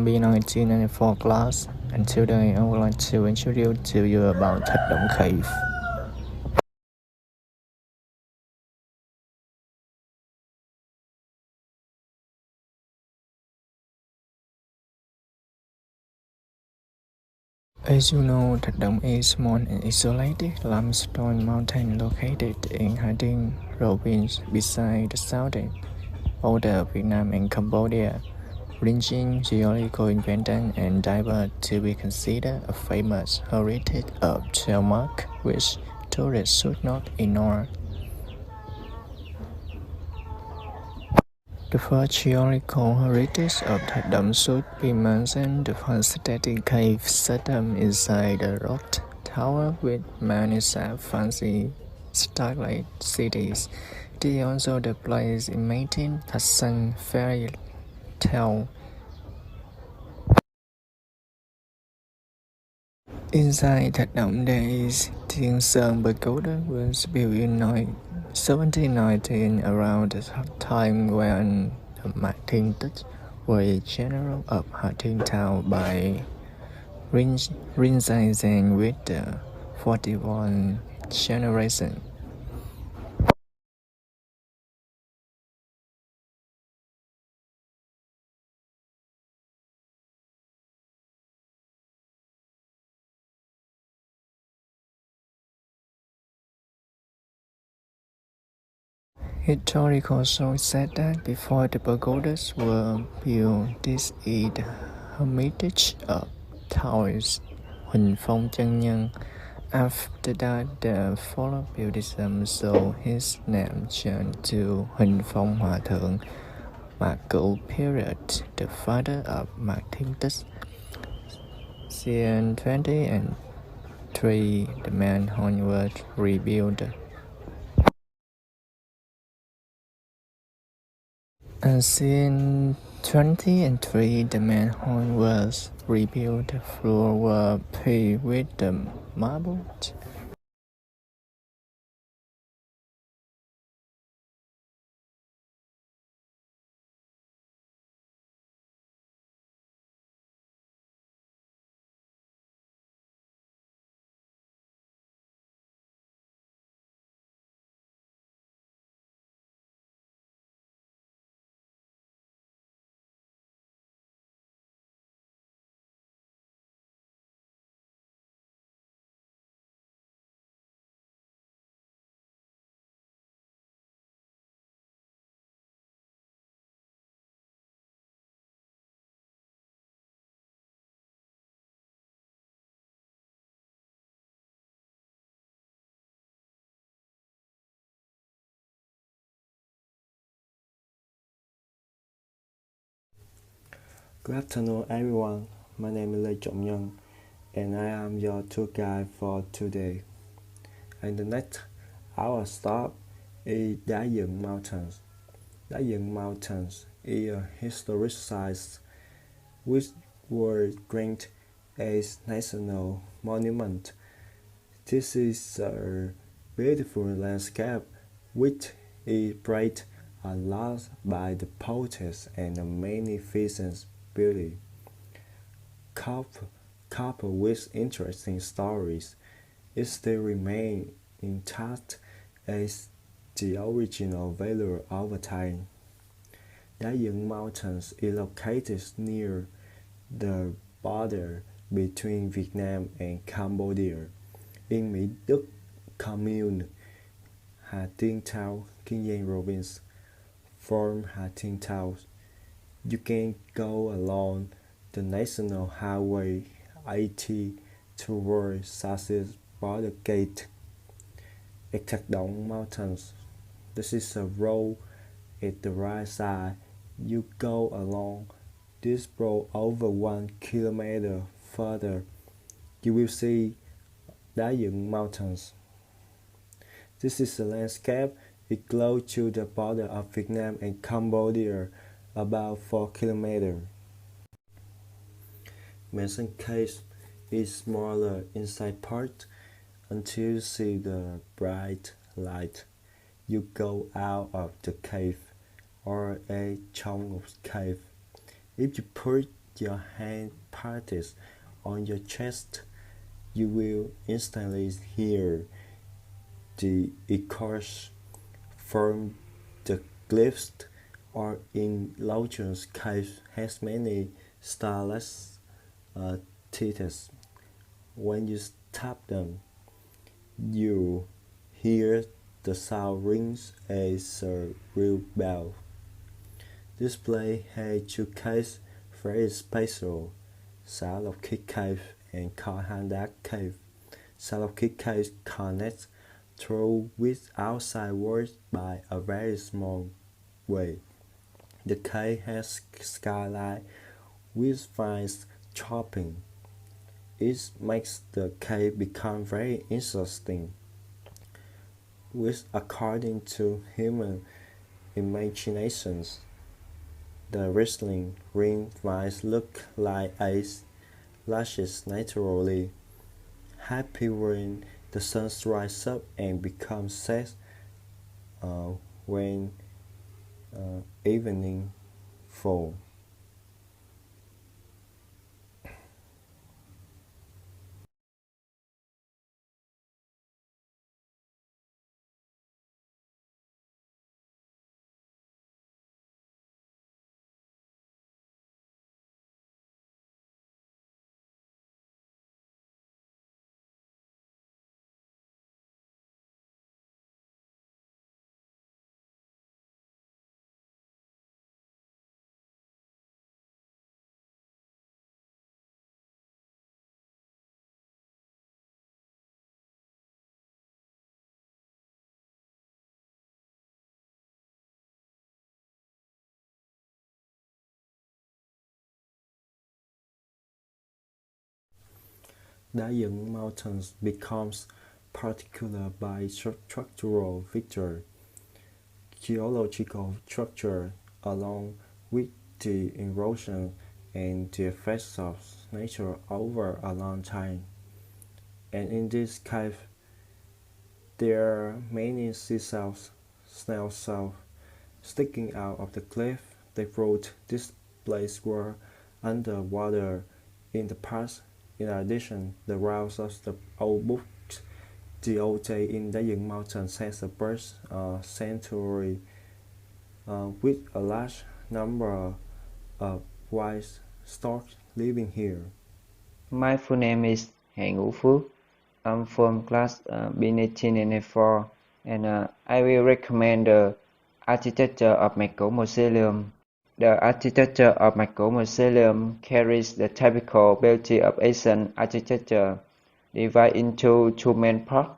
B1994 class, and today I would like to introduce to you about thạch động cave. As you know, thạch động is small and isolated limestone mountain located in Hà Tĩnh province beside the southern border of Vietnam and Cambodia, ranging geological independent and diverse to be considered a famous heritage of landmark which tourists should not ignore. The first geological heritage of Thạch Động should be mentioned. The fantastic cave system inside the rock tower with many fancy starlight cities. It is also the place imitating Thạch Sanh fairy tale. Inside Thạch Động there is Tiên Sơn Pagoda was built in 1719 around the time when the Mạc Thiên Tích was general of Hà Tĩnh town by reigning with the 41 generation. Historical sources said that before the pagodas were built, this is the hermitage of Taoist Huỳnh Phong Chân Nhân. After that, the follow Buddhism, so his name changed to Huỳnh Phong Hòa Thượng, Mạc Cửu period, the father of Mạc Thiên Tích. CN 20 and 3, the main horn was rebuilt. And scene 20 and 3, the main horn was rebuilt. The floor were paved with the marble. Good afternoon, everyone. My name is Lê Trọng Nhân, and I am your tour guide for today. And the next, our stop is Đá Dựng Mountains. Đá Dựng Mountains is a historic site which was granted as national monument. This is a beautiful landscape which is bright a lot by the poets and the magnificent beauty. Coupled with interesting stories, it still remains intact as the original value over time. Đá Dựng Mountains is located near the border between Vietnam and Cambodia in Mỹ Đức Commune, Hà Tĩnh Town, Kiên Giang Province. From Hà Tĩnh Town, you can go along the National Highway 80 towards Southeast Border Gate. At Thạch Động Mountains, this is a road at the right side. You go along this road over 1 kilometer further, you will see Đá Dựng Mountains. This is a landscape. It close to the border of Vietnam and Cambodia, about 4 kilometers. Mason Cave is smaller inside part until you see the bright light. You go out of the cave or a chunk of cave. If you put your hand parted on your chest, you will instantly hear the echoes from the glyphs, or in Laochun's cave has many starless teeth. When you tap them, you hear the sound rings as a real bell. This place has two caves very special, Salopkid Cave and Karhandak Cave. Salopkid Cave connects through with outside world by a very small way. The cave has skylight with vines chopping. It makes the cave become very interesting, which according to human imaginations, the wrestling ring vines look like ice lashes naturally, happy when the sun rises up and becomes set when evening falls. Dying mountains becomes particular by structural feature, geological structure, along with the erosion and the effects of nature over a long time. And in this cave, there are many seashells, snail shells sticking out of the cliff. They wrote this place were under water in the past. In addition, the routes of the old books, the old day in Dying Mountains has a bird sanctuary with a large number of white storks living here. My full name is Hạng Ngũ Phước. I'm from class B1994 and I will recommend the architecture of Mạch Mausoleum. The architecture of Mạch Mausoleum carries the typical beauty of Asian architecture, divided into two main parts,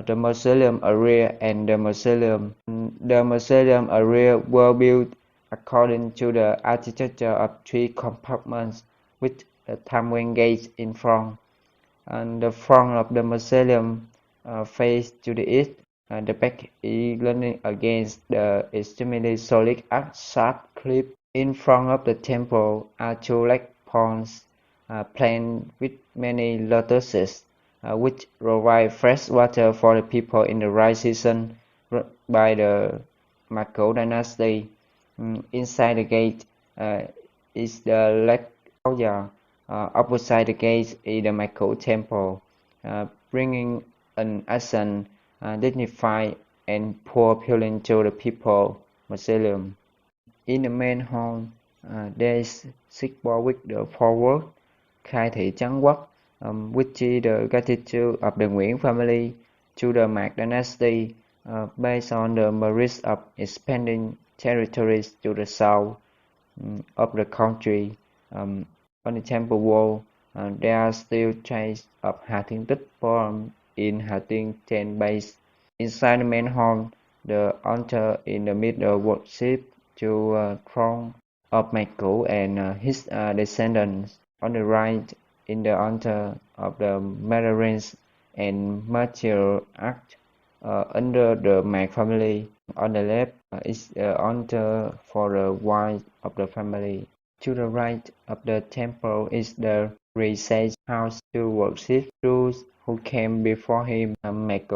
the mausoleum area and the mausoleum. The mausoleum area were built according to the architecture of three compartments with a Tamwen gate in front. And the front of the mausoleum faces to the east. The back is leaning against the extremely solid sharp cliff. In front of the temple are two lake ponds planted with many lotuses, which provide fresh water for the people in the right season by the Mako dynasty. Inside the gate is the lake Kaoya. Opposite the gate is the Mako temple, bringing an accent, dignified and poor appealing to the people mausoleum. In the main hall, there is signboard with the foreword, khai thị Trấn Quốc, which is the gratitude of the Nguyễn family to the Mạc dynasty, based on the merits of expanding territories to the south of the country. On the temple wall, there are still traces of Hà Tiên Tích poem in Hà Tiên 10 base. Inside the main hall, the altar in the middle worship to throne of Mạc and his descendants. On the right, in the altar of the Mandarins and matriarch under the Mạc family. On the left is the altar for the wife of the family. To the right of the temple is the recess house to worship those who came before him, Mạc,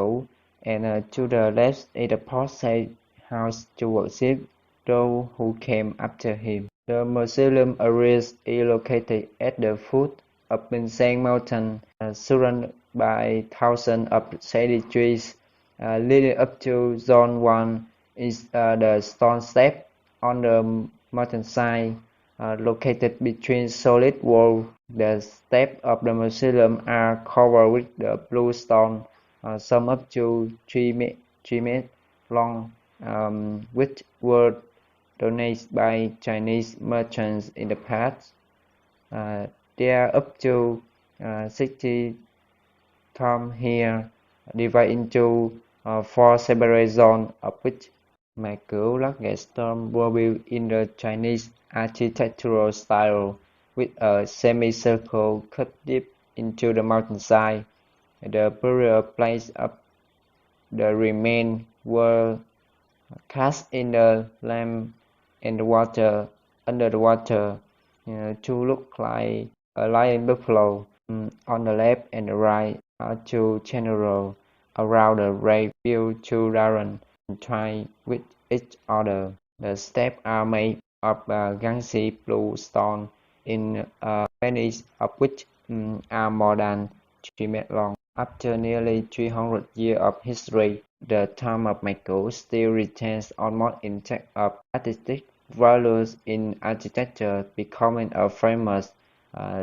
and to the left is the portrait house to worship those who came after him. The mausoleum area is located at the foot of Pinsang Mountain, surrounded by thousands of shady trees. Leading up to Zone 1 is the stone step on the mountainside, located between solid walls. The steps of the mausoleum are covered with the blue stone, some up to 3 meters long, which were donated by Chinese merchants in the past. There are up to 60 tombs here, divided into 4 separate zones, of which mạch cửu lắc ghét tomb were built in the Chinese architectural style, with a semicircle cut deep into the mountainside. The burial place of the remains were cast in the land and the water, under the water, to look like a lion buffalo. On the left and the right are 2 channels around the grave built to Darren and try with each other. The steps are made of Gansi blue stone in many of which are more than 3 meters long. After nearly 300 years of history, the tomb of Mạch Cửu still retains almost intact of artistic values in architecture, becoming a famous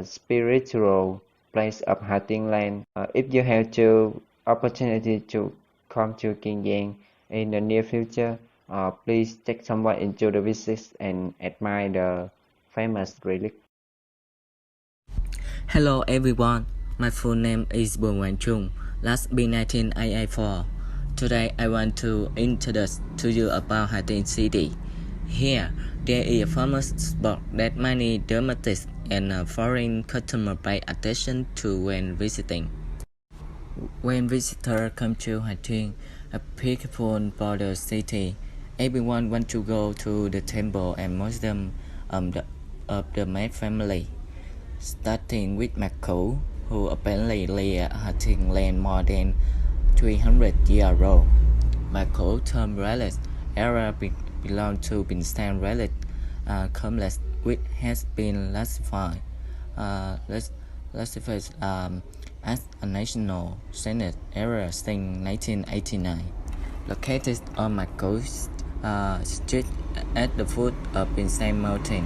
spiritual place of Hà Tiên land. If you have the opportunity to come to Kiên Giang in the near future, please take someone into the visit and admire the famous relic. Hello everyone, my full name is Bùi Nguyễn Trung, last B 1984. Today I want to introduce to you about Hà Tiên city. Here, there is a famous spot that many domestic and foreign customers pay attention to when visiting. When visitors come to Hà Tiên, a peaceful border city, everyone wants to go to the temple and museum of the Mạch family, starting with Mạch Cửu, who apparently lived at Hà Tiên land more than 300 years ago. Mạch Cửu tomb relics area belong to Pinsang relic complex, which has been classified as a national scenic area since 1989. Located on Mạch Cửu Street at the foot of Pinsang Mountain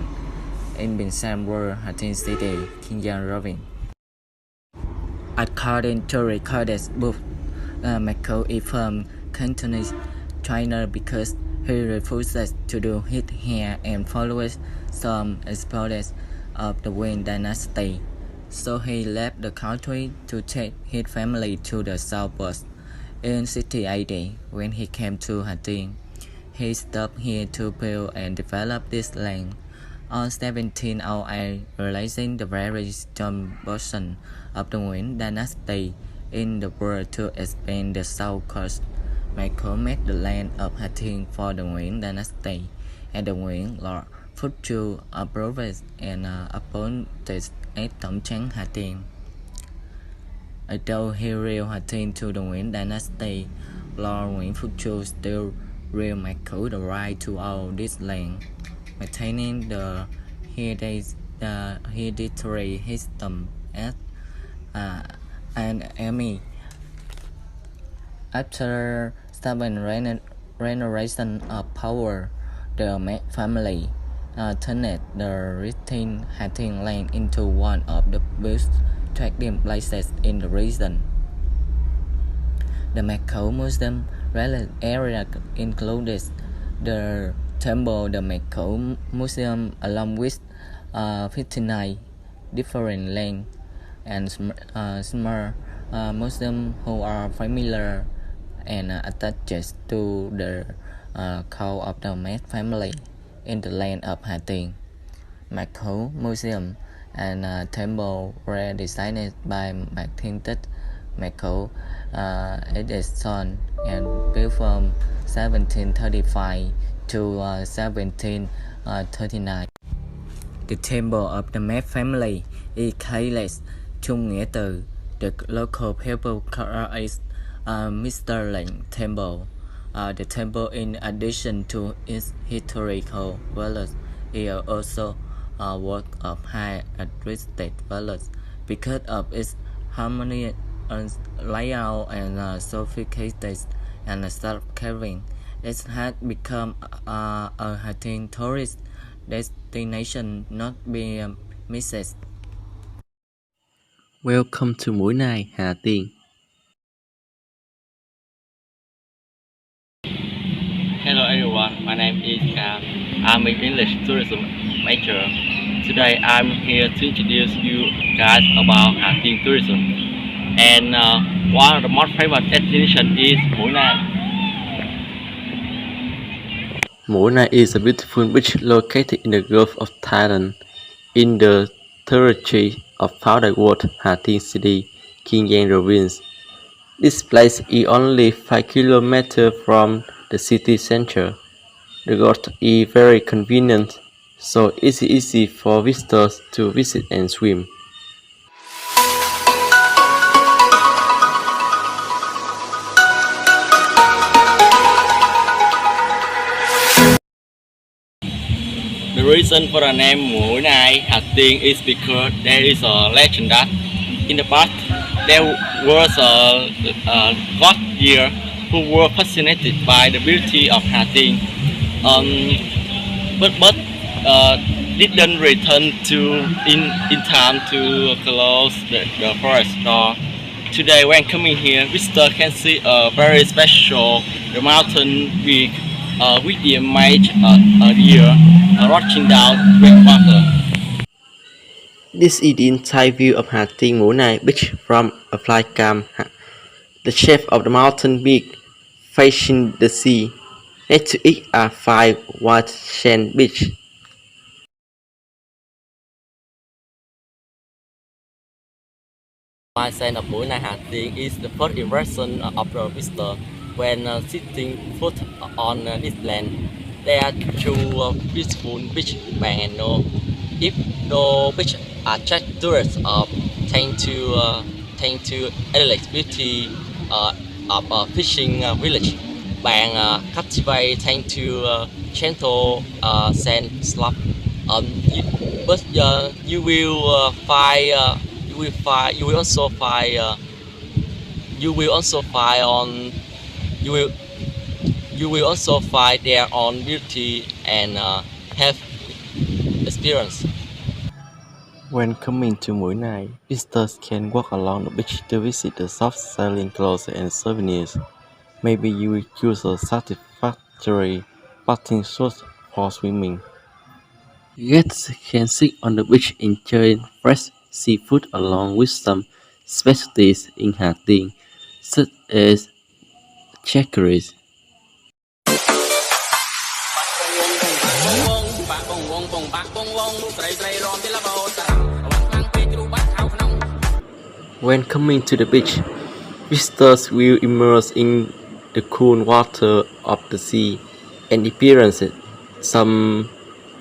in Pinsang World, Hà Tiên City, Kiên Giang Province. According to recorded book, Mạch Cửu is from Cantonese China because he refuses to do his hair and follows some exponents of the Qing dynasty. So he left the country to take his family to the southwest. In 1680, when he came to Hà Tiên, he stopped here to build and develop this land. On 1708, realizing the very strong portion of the Qing dynasty in the world to expand the south coast, Mạch Cửu made the land of Hà Tiên for the Qing dynasty, and the Qing Lord Phúc Chu approved and appointed as Tổng trấn Hà Tiên. Although he ruled Hà Tiên to the Qing dynasty, Lord Nguyễn Phúc Chu still ruled Mạch Cửu the right to all this land, maintaining the hereditary system as an enemy. After 7 generations of power, the Mạch family turned the retained Hà Tiên land into one of the best trading places in the region. The Mạch Cửu Museum area includes the temple, the Mạch Cửu Museum, along with 59 different land and small museums who are familiar and attached to the cult of the Mạch family in the land of Hà Tiên. Mạch Cửu Museum and temple were designed by Mạch Thiên Tích, Mạch Cửu Edison, and built from 1735 to 1739. The temple of the Mạch family is called Trung Nghĩa Từ. The local people call it Mr. Lệnh Temple. The temple, in addition to its historical value, is also a work of high artistic value because of its harmonious layout and sophisticated and self-carrying. It has become a hiking tourist destination not be missed. Welcome to Mũi Này, Hà Tiên. Hello everyone, my name is Cam. I'm an English tourism major. Today I'm here to introduce you guys about Hà Tiên tourism. And one of the most famous destinations is Mũi Này. Mũi Né is a beautiful beach located in the Gulf of Thailand, in the territory of founder World Hà Tiên City, Kiên Giang province. This place is only 5 kilometers from the city center. The road is very convenient, so it's easy for visitors to visit and swim. The reason for the name Mũi Này Hà Tiên is because there is a legend that in the past there was a god here who were fascinated by the beauty of Hà Tiên, but didn't return in time to close the forest door. Today, when coming here, visitors can see a very special the mountain peak with the image a deer rushing down red water. This is the entire view of Hà Tiên Mũi Này beach from a flycam. The shape of the mountain peak facing the sea. Next to it are 5 white sand beaches. My sense of Mũi Này Hà Tiên is the first impression of the visitor when sitting foot on this land. There are two beautiful beach bank and no. If no beach attract tourists tend to elevate beauty of a fishing village. Bank captivate tend to gentle sand slope. But you will also find their own beauty and have experience. When coming to Mũi Này, visitors can walk along the beach to visit the soft-selling clothes and souvenirs. Maybe you will choose a satisfactory bathing suit for swimming. Guests can sit on the beach enjoying fresh seafood along with some specialties in Hà Tiên, such as chicories. When coming to the beach, visitors will immerse in the cool water of the sea and experience some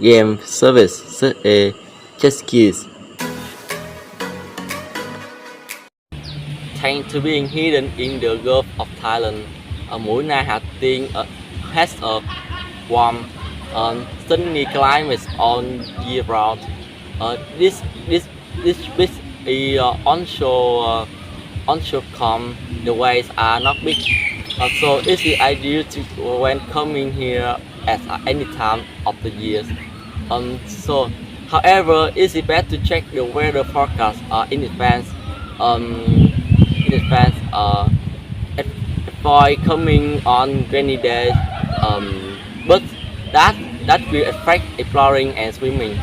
game service such as jet skis. Thanks to being hidden in the Gulf of Thailand, Mũi Này Hà Tiên has a warm sunny climate all year round. This beach is onshore calm. The waves are not big, so it's ideal to when coming here at any time of the year. However, it's best to check the weather forecast in advance. Avoid coming on rainy days, but that will affect exploring and swimming.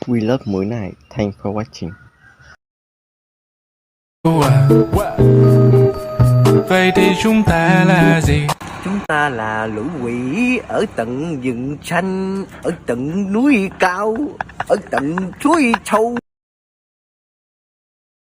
We love Mũi Này. Thanks for watching. Vậy thì chúng ta là gì? Chúng ta là lũ quỷ ở tận rừng xanh, ở tận núi cao, ở tận suối sâu.